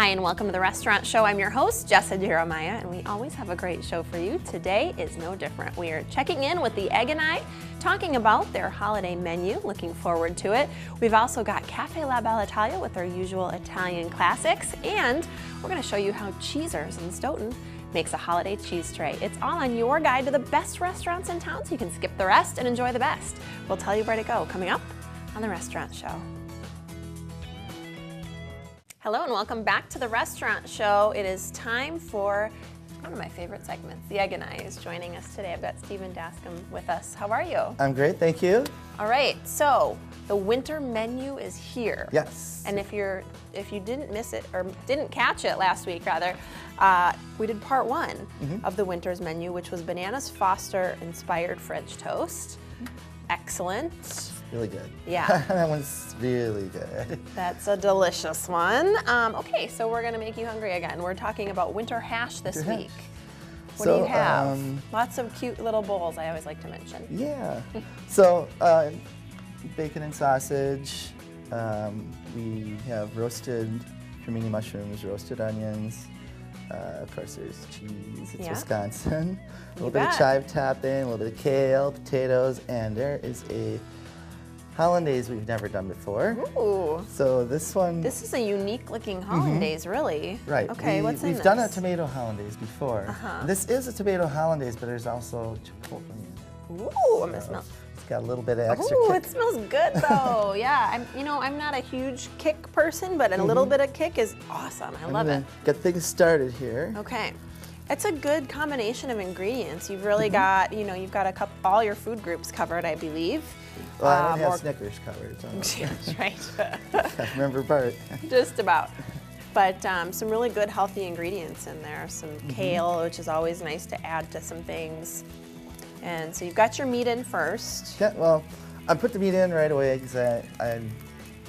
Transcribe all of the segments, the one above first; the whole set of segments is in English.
Hi and welcome to the Restaurant Show. I'm your host, Jessa Jeremiah, and we always have a great show for you. Today is no different. We are checking in with the Egg and I, talking about their holiday menu, looking forward to it. We've also got Cafe La Bella Italia with their usual Italian classics, and we're going to show you how Cheezers in Stoughton makes a holiday cheese tray. It's all on your guide to the best restaurants in town, so you can skip the rest and enjoy the best. We'll tell you where to go coming up on the Restaurant Show. Hello and welcome back to the Restaurant Show. It is time for one of my favorite segments. The Egg and I is joining us today. I've got Stephen Dascom with us. How are you? I'm great, thank you. All right, so the winter menu is here. Yes. And if you didn't miss it, or didn't catch it last week rather, we did part one of the winter's menu, which was Bananas Foster inspired French toast. Excellent. Really good. Yeah. That one's really good. That's a delicious one. Okay, so we're gonna make you hungry again. We're talking about winter hash this week. What do you have? Lots of cute little bowls I always like to mention. Yeah. So, bacon and sausage. We have roasted cremini mushrooms, roasted onions. Of course, there's cheese. It's Wisconsin. A little bit of chive topping, a little bit of kale, potatoes, and there is a hollandaise we've never done before. Ooh. So this one. This is a unique looking hollandaise, really. Right. Okay, what's in this? We've done a tomato hollandaise before. This is a tomato hollandaise, but there's also chipotle in it. Ooh, I'm gonna smell. It's got a little bit of extra Ooh, kick. it smells good though. Yeah, I'm not a huge kick person, but a little bit of kick is awesome. I love it. Get things started here. Okay. It's a good combination of ingredients. You've really got, you've got all your food groups covered, I believe. Well, I don't have Snickers covered. So That's right. I remember Bart. Just about. But some really good healthy ingredients in there. Some kale, which is always nice to add to some things. And so you've got your meat in first. Yeah, well, I put the meat in right away because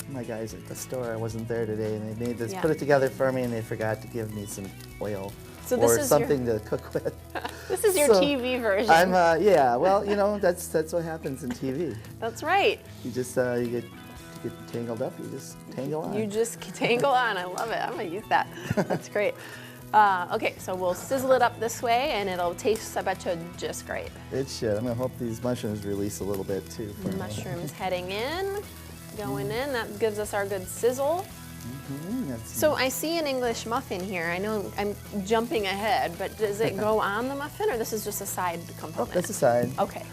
my guys at the store, I wasn't there today, and they made this, put it together for me, and they forgot to give me some oil or something to cook with. This is your TV version. Yeah, well, that's what happens in TV. That's right. You just, you get tangled up, you just tangle on. You just tangle on, I love it. I'm gonna use that. That's great. Okay, so we'll sizzle it up this way, and it'll taste, I bet you, just great. It should. I'm gonna hope these mushrooms release a little bit too. Mushrooms heading in, going in. That gives us our good sizzle. So I see an English muffin here. I know I'm jumping ahead, but does it go on the muffin, or this is just a side component? Oh, that's a side. Okay.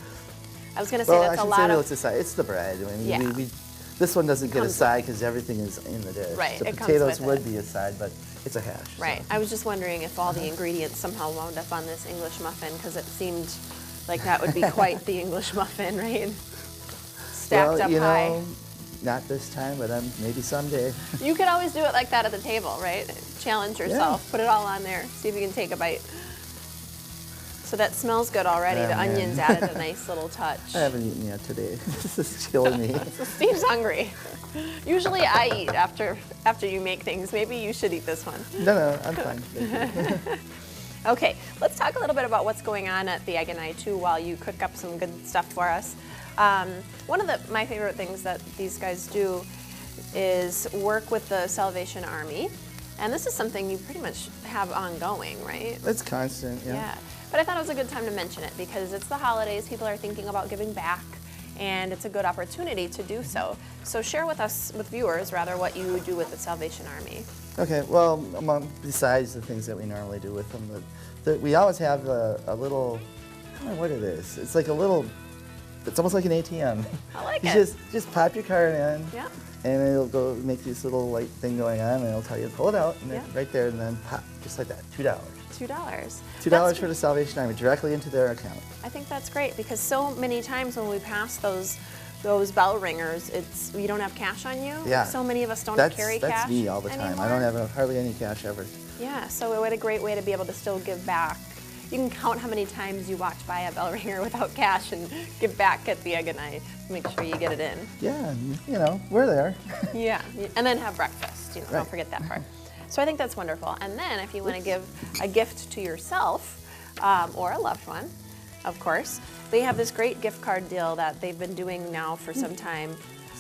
I was gonna say that's a lot of. It's a side. It's the bread. I mean, this one doesn't get a side because everything is in the dish. Right. The potatoes would be a side, but it's a hash. Right. So. I was just wondering if all the ingredients somehow wound up on this English muffin, because it seemed like that would be quite the English muffin, right? Stacked up high. Not this time, but maybe someday. You could always do it like that at the table, right? Challenge yourself. Put it all on there. See if you can take a bite. So that smells good already. The onions added a nice little touch. I haven't eaten yet today. This is killing me. Steve's hungry. Usually I eat after you make things. Maybe you should eat this one. No, I'm fine. Okay, let's talk a little bit about what's going on at the Egg and I too while you cook up some good stuff for us. One of my favorite things that these guys do is work with the Salvation Army, and this is something you pretty much have ongoing, right? It's constant, Yeah, but I thought it was a good time to mention it because it's the holidays, people are thinking about giving back, and it's a good opportunity to do so. So share with us, with viewers rather, what you do with the Salvation Army. Okay, well, besides the things that we normally do with them, we always have a little, I don't know what it is. It's like a little, it's almost like an ATM. I like you it. Just pop your card in, yeah, and it'll go make this little light thing going on, and it'll tell you to pull it out, and then right there, and then pop, just like that, $2. $2. $2 for the Salvation Army, directly into their account. I think that's great because so many times when we pass those bell ringers, you don't have cash on you. Yeah. So many of us don't carry cash That's me all the time. anymore. I don't have hardly any cash ever. Yeah, so what a great way to be able to still give back. You can count how many times you walk by a bell ringer without cash and give back at the Egg and I. Make sure you get it in. Yeah, we're there. Yeah, and then have breakfast. Don't forget that part. So I think that's wonderful. And then if you want to give a gift to yourself or a loved one, of course, they have this great gift card deal that they've been doing now for some time.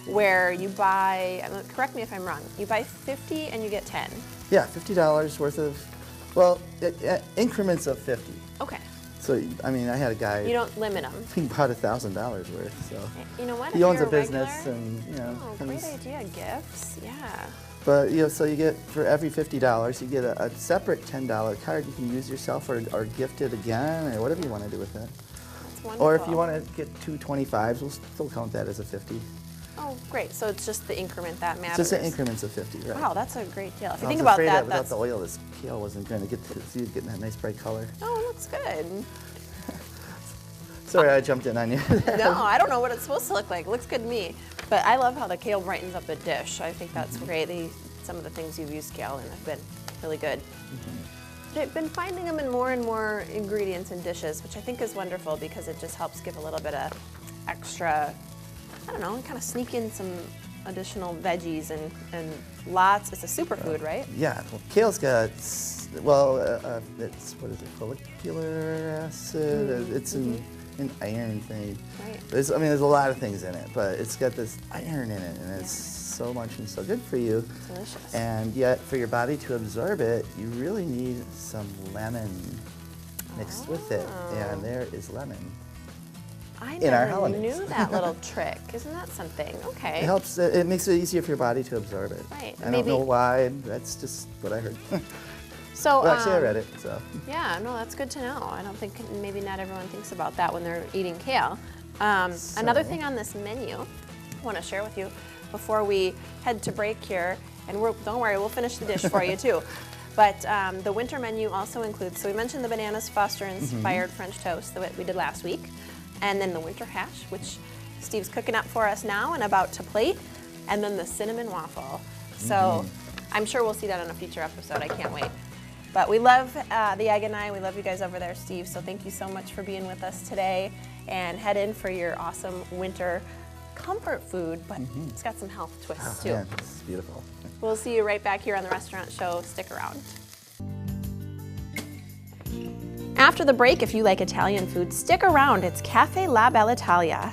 where you buy, correct me if I'm wrong, you buy 50 and you get 10. Yeah, $50 worth of, well, increments of 50. Okay. So, I mean, I had a guy. You don't limit them. He bought $1,000 worth, so. You know what? He owns a business and, you know. Oh, great idea, gifts, yeah. But, you know, so you get, for every $50, you get a separate $10 card you can use yourself or gift it again or whatever you want to do with it. That's wonderful. Or if you want to get 2 25s, we'll still count that as a 50. Oh, great. So it's just the increment that matters. It's just the increments of 50, right? Wow, that's a great deal. If you I think was about afraid that, without that's... the oil, this kale wasn't going to get to see you getting that nice bright color. Oh, it looks good. Sorry, I jumped in on you. No, I don't know what it's supposed to look like. It looks good to me. But I love how the kale brightens up a dish. I think that's great. Some of the things you've used kale in have been really good. I've been finding them in more and more ingredients and dishes, which I think is wonderful because it just helps give a little bit of extra, I don't know, kind of sneak in some additional veggies and lots. It's a superfood, right? Yeah, well, kale's got, well, it's, what is it, follicular acid? It's an iron thing. Right. I mean, there's a lot of things in it, but it's got this iron in it, and it's so much and so good for you. Delicious. And yet, for your body to absorb it, you really need some lemon mixed with it, and there is lemon. I in our never holidays. knew that little trick. Isn't that something? Okay. It helps. It makes it easier for your body to absorb it. Right. I don't know why. That's just what I heard. So well, actually, I read it. So. Yeah, no, that's good to know. I don't think maybe not everyone thinks about that when they're eating kale. Another thing on this menu I want to share with you before we head to break here, and don't worry, we'll finish the dish for you too. But the winter menu also includes, so we mentioned the bananas Foster inspired French toast that we did last week, and then the winter hash, which Steve's cooking up for us now and about to plate, and then the cinnamon waffle. So I'm sure we'll see that on a future episode. I can't wait. But we love the Egg and I. We love you guys over there, Steve. So thank you so much for being with us today. And head in for your awesome winter comfort food, but it's got some health twists too. Yeah, it's beautiful. We'll see you right back here on the Restaurant Show. Stick around. After the break, if you like Italian food, stick around. It's Cafe La Bella Italia.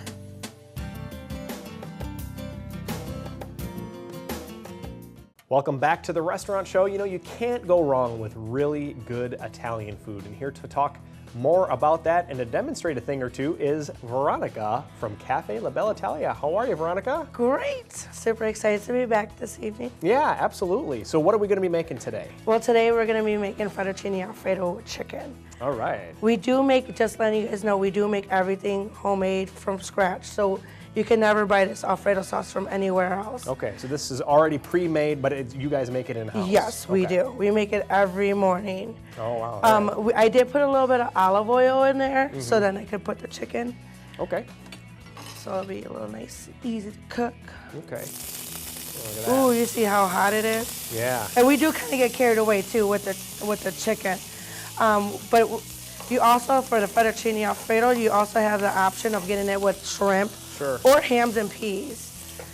Welcome back to the Restaurant Show. You know, you can't go wrong with really good Italian food. And here to talk more about that and to demonstrate a thing or two is Veronica from Cafe La Bella Italia. How are you, Veronica? Great. Super excited to be back this evening. Yeah, absolutely. So what are we going to be making today? Well, today we're going to be making fettuccine alfredo with chicken. All right. We do make, just letting you guys know, we do make everything homemade from scratch. So you can never buy this alfredo sauce from anywhere else. Okay, so this is already pre-made, but you guys make it in-house? Yes, we do. We make it every morning. Oh, wow. All right. I did put a little bit of olive oil in there so then I could put the chicken. Okay. So it'll be a little nice, easy to cook. Okay. Look at that. Ooh, you see how hot it is? Yeah. And we do kind of get carried away too with the chicken. But you also, for the fettuccine alfredo, you also have the option of getting it with shrimp. Sure. Or hams and peas.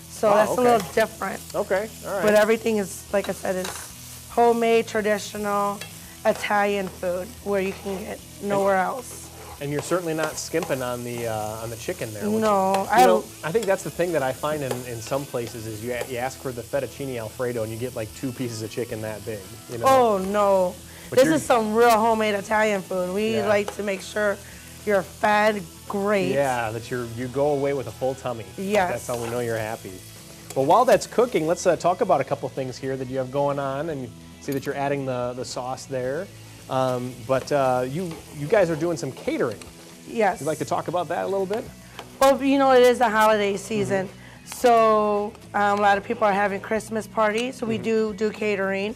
So that's a little different. Okay, all right. But everything is, like I said, is homemade, traditional, Italian food where you can get nowhere else. And you're certainly not skimping on the chicken there. No, I think that's the thing that I find in some places is you ask for the fettuccine alfredo and you get like 2 pieces of chicken that big. You know? Oh no, But this is some real homemade Italian food. We like to make sure you're fed great. Yeah, that you go away with a full tummy. Yes. That's how we know you're happy. Well, while that's cooking, let's talk about a couple things here that you have going on, and see that you're adding the sauce there. But you guys are doing some catering. Yes. You'd like to talk about that a little bit? Well, you know, it is the holiday season. So a lot of people are having Christmas parties, so we do catering.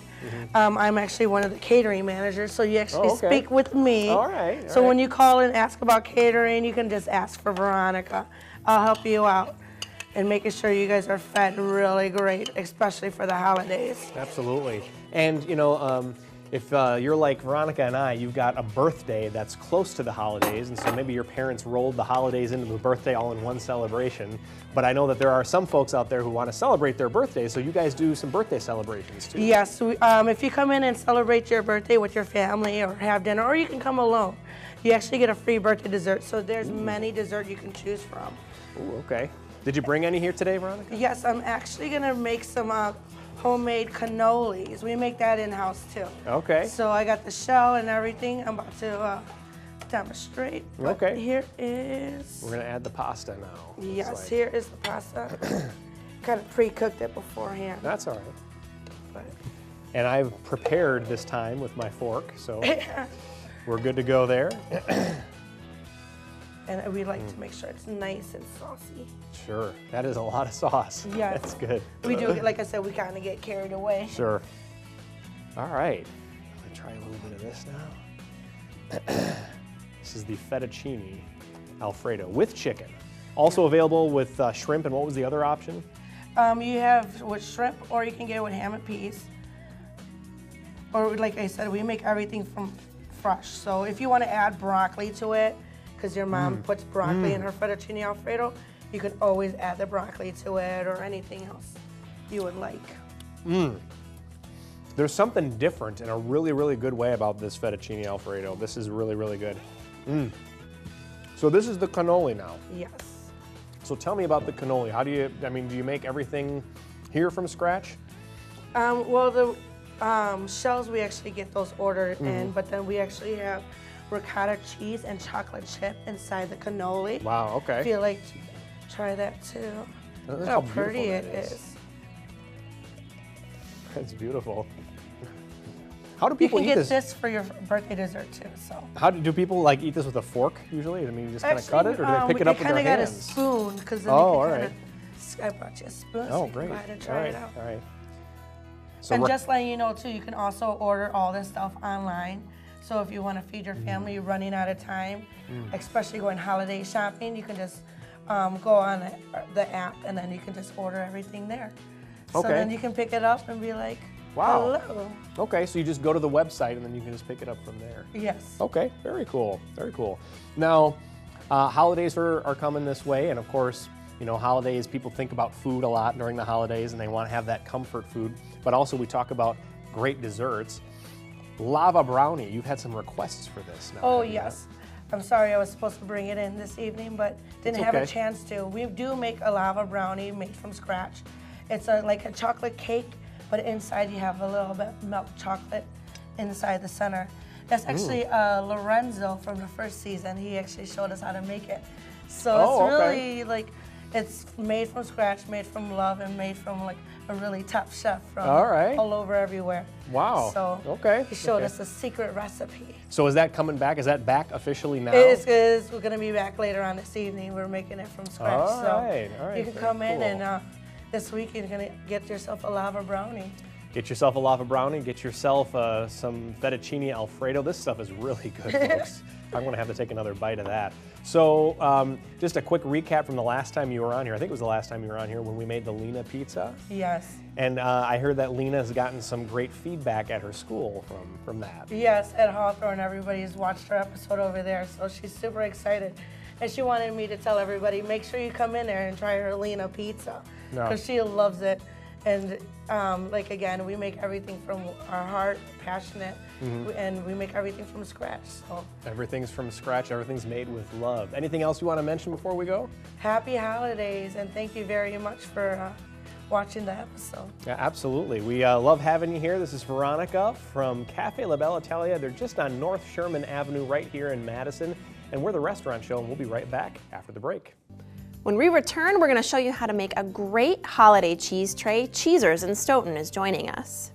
I'm actually one of the catering managers, so you actually speak with me. All right. So when you call and ask about catering, you can just ask for Veronica. I'll help you out and making sure you guys are fed really great, especially for the holidays. Absolutely. And, you know, if you're like Veronica and I, you've got a birthday that's close to the holidays, and so maybe your parents rolled the holidays into the birthday all in one celebration. But I know that there are some folks out there who want to celebrate their birthday, so you guys do some birthday celebrations too. Yes, if you come in and celebrate your birthday with your family or have dinner, or you can come alone, you actually get a free birthday dessert. So there's many desserts you can choose from. Ooh, okay. Did you bring any here today, Veronica? Yes, I'm actually gonna make some homemade cannolis. We make that in-house too. Okay. So I got the shell and everything. I'm about to demonstrate. But Okay. here is. We're gonna add the pasta now. Yes, Looks like. here is the pasta. Kind of pre-cooked it beforehand. That's all right. But And I've prepared this time with my fork, so we're good to go there. and we like to make sure it's nice and saucy. Sure, that is a lot of sauce. Yes. That's good. We do, like I said, we kind of get carried away. Sure. All right, I'm gonna try a little bit of this now. This is the fettuccine Alfredo with chicken. Also available with shrimp, and what was the other option? You have with shrimp, or you can get it with ham and peas. Or like I said, we make everything from fresh. So if you want to add broccoli to it, because your mom puts broccoli in her fettuccine Alfredo, you can always add the broccoli to it or anything else you would like. There's something different in a really, really good way about this fettuccine Alfredo. This is really, really good. So this is the cannoli now. Yes. So tell me about the cannoli. How do you, do you make everything here from scratch? Well, the shells, we actually get those ordered in, but then we actually have ricotta cheese and chocolate chip inside the cannoli. Wow, okay. If you like, try that too. Look Look how how pretty beautiful it that is. That's beautiful. How do You people can eat get this? this for your birthday dessert too. So. How do people like eat this with a fork usually? You just kind of cut it, or do they pick it up with their They kind of got a hands? spoon, because then Oh, you all can right. I brought you a spoon, so Oh, you great. can go ahead and All try right, it out. all right. So And just letting you know too, you can also order all this stuff online. So if you want to feed your family, you're running out of time, especially going holiday shopping, you can just go on the app and then you can just order everything there. So Okay. then you can pick it up and be like, Wow. hello. Okay, so you just go to the website and then you can just pick it up from there. Yes. Okay, very cool, very cool. Now, holidays are coming this way, and of course, holidays, people think about food a lot during the holidays and they want to have that comfort food, but also we talk about great desserts. Lava brownie, you've had some requests for this now. Oh, have you yes. I'm sorry I was supposed to bring it in this evening, but didn't It's have a okay. chance to. We do make a lava brownie made from scratch. It's like a chocolate cake, but inside you have a little bit of milk chocolate inside the center. That's actually Lorenzo from the first season. He actually showed us how to make it. So Oh, it's okay. really like, it's made from scratch, made from love, and made from like a really top chef from All right. all over everywhere. Wow. So Okay. he showed Okay. us a secret recipe. So is that coming back? Is that back officially now? It is. We're gonna be back later on this evening. We're making it from scratch. All so right, you can very come in cool. and this week you're gonna get yourself a lava brownie. Get yourself a lava brownie, get yourself some fettuccine Alfredo. This stuff is really good, folks. I'm gonna have to take another bite of that. So just a quick recap from the last time you were on here. I think it was the last time you were on here when we made the Lena pizza. Yes. And I heard that Lena's gotten some great feedback at her school from that. Yes, at Hawthorne, everybody's watched her episode over there, so she's super excited. And she wanted me to tell everybody, make sure you come in there and try her Lena pizza, No. because she loves it. And like again, we make everything from our heart, passionate, and we make everything from scratch. So Everything's from scratch, everything's made with love. Anything else you want to mention before we go? happy holidays, and thank you very much for watching the episode. Yeah, absolutely. We love having you here. This is Veronica from Cafe La Bella Italia. They're just on North Sherman Avenue right here in Madison. And we're the restaurant show, and we'll be right back after the break. When we return, we're going to show you how to make a great holiday cheese tray. Cheezers in Stoughton is joining us.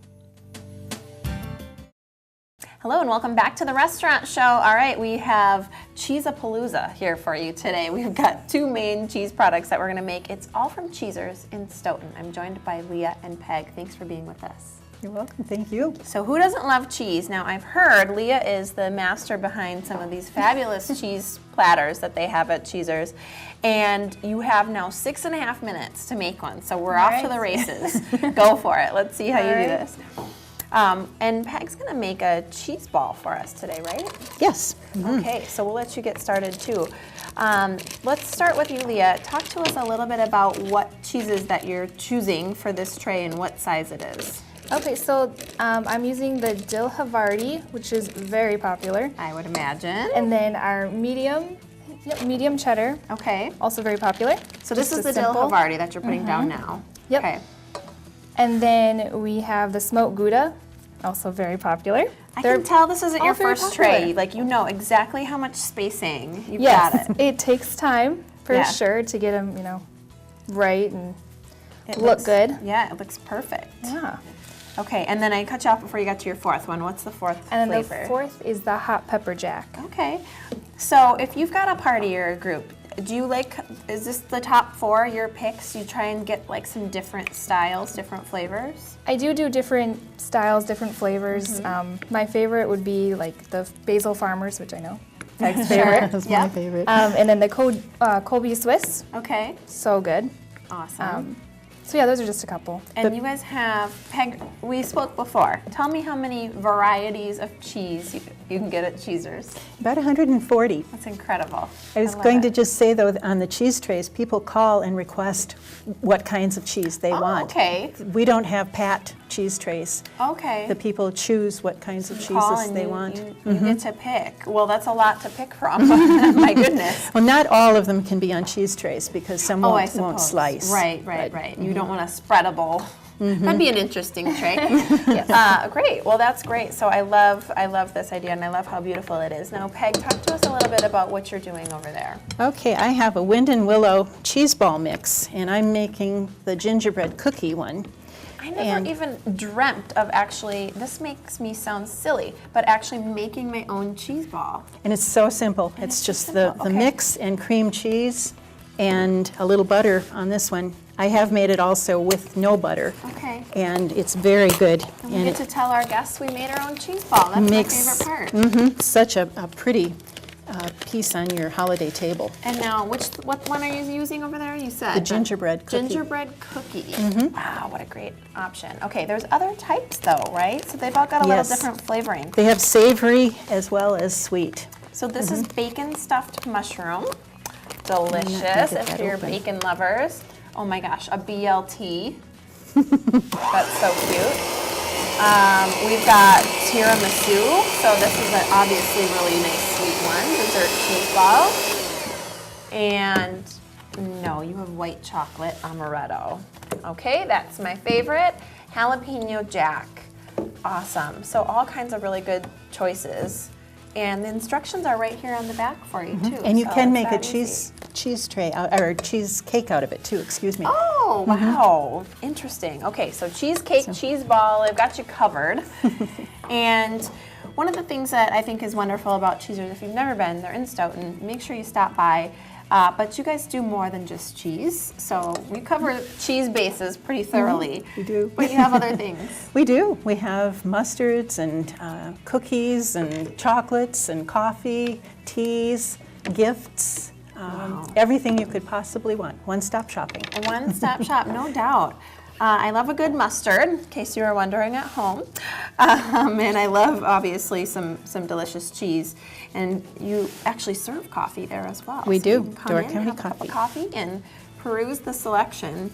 Hello and welcome back to the restaurant show. All right, we have Cheese-a-Palooza here for you today. We've got two main cheese products that we're going to make. It's all from Cheezers in Stoughton. I'm joined by Leah and Peg. Thanks for being with us. You're welcome, thank you. So who doesn't love cheese? Now I've heard Leah is the master behind some of these fabulous cheese platters that they have at Cheezers. And you have now 6.5 minutes to make one. So we're off to the races. Go for it. Let's see how you do this. And Peg's gonna make a cheese ball for us today, right? Yes. Okay, so we'll let you get started too. Let's start with you, Leah. Talk to us a little bit about what cheeses that you're choosing for this tray and what size it is. Okay, so I'm using the dill Havarti, which is very popular, I would imagine. and then our medium cheddar, Okay. also very popular. So this Just is a the dill simple- Havarti that you're putting down now. Yep. Okay. And then we have the smoked Gouda, also very popular. I can tell this isn't all your very first popular. tray. Like, you know exactly how much spacing you've Yes, got it. it takes time for Yeah. sure to get them, right and It look looks- good. Yeah, it looks perfect. Yeah. Okay, and then I cut you off before you got to your fourth one. What's the fourth And then flavor? the fourth is the hot pepper jack. Okay, so if you've got a party or a group, do you like, is this the top four, your picks? You try and get like some different styles, different flavors? I do different styles, different flavors. My favorite would be like the basil farmers, which I know Peg's favorite. That's Yeah. my favorite. And then the Colby Swiss, Okay, so good. awesome. So yeah, those are just a couple. And you guys have, Peg, we spoke before. Tell me how many varieties of cheese you can get at Cheezers. About 140. That's incredible. I was love going it. to just say, though, on the cheese trays, people call and request what kinds of cheese they Oh, want. okay. We don't have pat cheese trays. Okay. The people choose what kinds of Call cheeses and they you, want. You get to pick. Well, that's a lot to pick from. My goodness. Well, not all of them can be on cheese trays because some Oh, I won't suppose. slice. Right. You don't want a spreadable. That'd be an interesting tray. Great. Well, that's great. So I love this idea, and I love how beautiful it is. Now, Peg, talk to us a little bit about what you're doing over there. Okay, I have a Wind and Willow cheese ball mix, and I'm making the gingerbread cookie one. I never And- even dreamt of actually, this makes me sound silly, but actually making my own cheese ball. And it's so simple. And It's it's just so the simple, okay. mix and cream cheese and a little butter on this one. I have made it also with no butter. Okay. And it's very good. And we get to tell our guests we made our own cheese ball. That's Makes- my favorite part. it's such a pretty piece on your holiday table. And now, what one are you using over there? You said The gingerbread cookie. Gingerbread cookie. Wow, what a great option. Okay, there's other types though, right? So they've all got a little Yes. different flavoring. They have savory as well as sweet. So this is bacon stuffed mushroom. Delicious get if that you're open. bacon lovers. Oh my gosh, a BLT. That's so cute. We've got tiramisu. So this is an obviously really nice sweet one. Dessert cheese ball. And no, you have white chocolate amaretto. Okay, that's my favorite. Jalapeno jack. Awesome. So all kinds of really good choices. And the instructions are right here on the back for you too. And you so can it's make a that easy. cheese tray or cheese cake out of it too, excuse me. Oh, wow. Interesting. Okay, so cheesecake, cheese ball, I've got you covered. And one of the things that I think is wonderful about Cheezers, if you've never been, they're in Stoughton, make sure you stop by. But you guys do more than just cheese. So we cover cheese bases pretty thoroughly. We do. But you have other things. We do. We have mustards and cookies and chocolates and coffee, teas, gifts, everything you could possibly want. One-stop shopping. A one-stop shop, no doubt. I love a good mustard, in case you were wondering at home. And I love, obviously, some delicious cheese. And you actually serve coffee there as well. We So do. you can come Door in, County have a cup of Coffee. coffee and peruse the selection.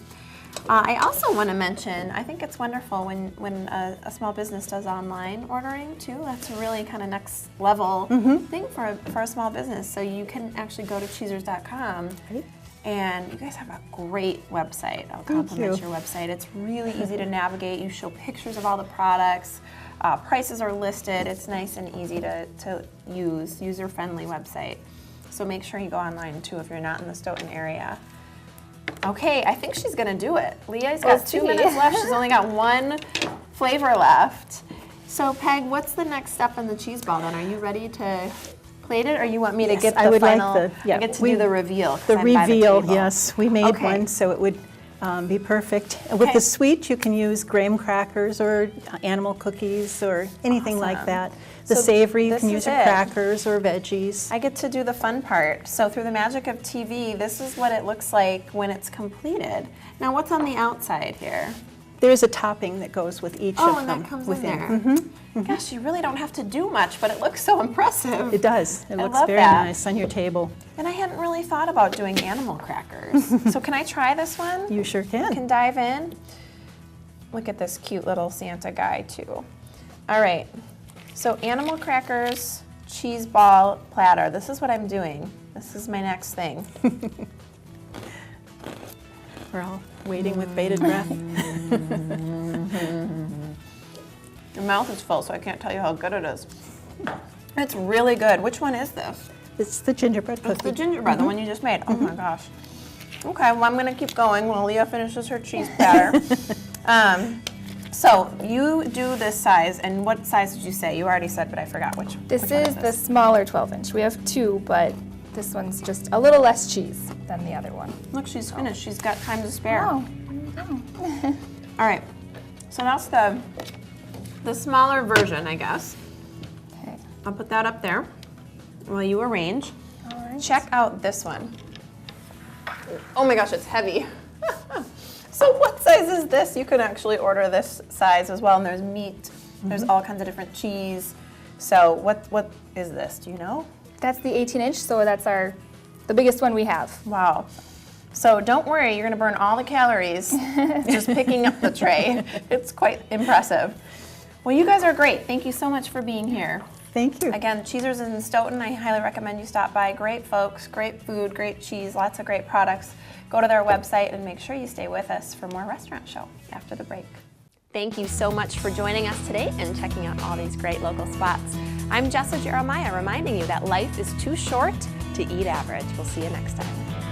I also want to mention, I think it's wonderful when a small business does online ordering too. That's a really kind of next level thing for a small business. So you can actually go to Cheezers.com. Right. And you guys have a great website. I'll compliment your website. It's really easy to navigate. You show pictures of all the products. Prices are listed. It's nice and easy to use, user-friendly website. So make sure you go online too if you're not in the Stoughton area. Okay, I think she's gonna do it. Leah's got 2 minutes left. She's only got one flavor left. So Peg, what's the next step in the cheese ball then? Are you ready to plate it, or you want me to Yes, get the I would like final? the- yeah, I get to we- do the reveal. 'cause The I'm by reveal, table. yes. We made Okay. one, so it would be perfect. With Okay. the sweet, you can use graham crackers or animal cookies or anything like Awesome. that. The So savory, you this can is use your it. crackers or veggies. I get to do the fun part. So through the magic of TV, this is what it looks like when it's completed. Now what's on the outside here? There's a topping that goes with each Oh, of and them. that comes within. in there. Gosh, you really don't have to do much, but it looks so impressive. It does. It I looks love very that. nice on your table. And I hadn't really thought about doing animal crackers. So can I try this one? You sure can. Can dive in. Look at this cute little Santa guy too. All right, so animal crackers, cheese ball platter. This is what I'm doing. This is my next thing. We're all waiting with bated breath. Your mouth is full, so I can't tell you how good it is. It's really good. Which one is this? It's the gingerbread cookie. It's the gingerbread, the one you just made. Oh my gosh. Okay, well, I'm going to keep going while Leah finishes her cheese platter. So you do this size, and what size did you say? You already said, but I forgot which. This which one is the smaller 12-inch. We have two, but this one's just a little less cheese than the other one. Look, she's finished. She's got time to spare. Oh. All right, so that's the smaller version, I guess. Okay. I'll put that up there while you arrange. All right. Check out this one. Oh my gosh, it's heavy. So what size is this? You can actually order this size as well, and there's meat. There's all kinds of different cheese. So what is this? Do you know? That's the 18-inch, so that's the biggest one we have. Wow. So don't worry, you're gonna burn all the calories just picking up the tray. It's quite impressive. Well, you guys are great. Thank you so much for being here. Thank you. Again, Cheezers in Stoughton, I highly recommend you stop by. Great folks, great food, great cheese, lots of great products. Go to their website and make sure you stay with us for more Restaurant Show after the break. Thank you so much for joining us today and checking out all these great local spots. I'm Jessa Jeremiah, reminding you that life is too short to eat average. We'll see you next time.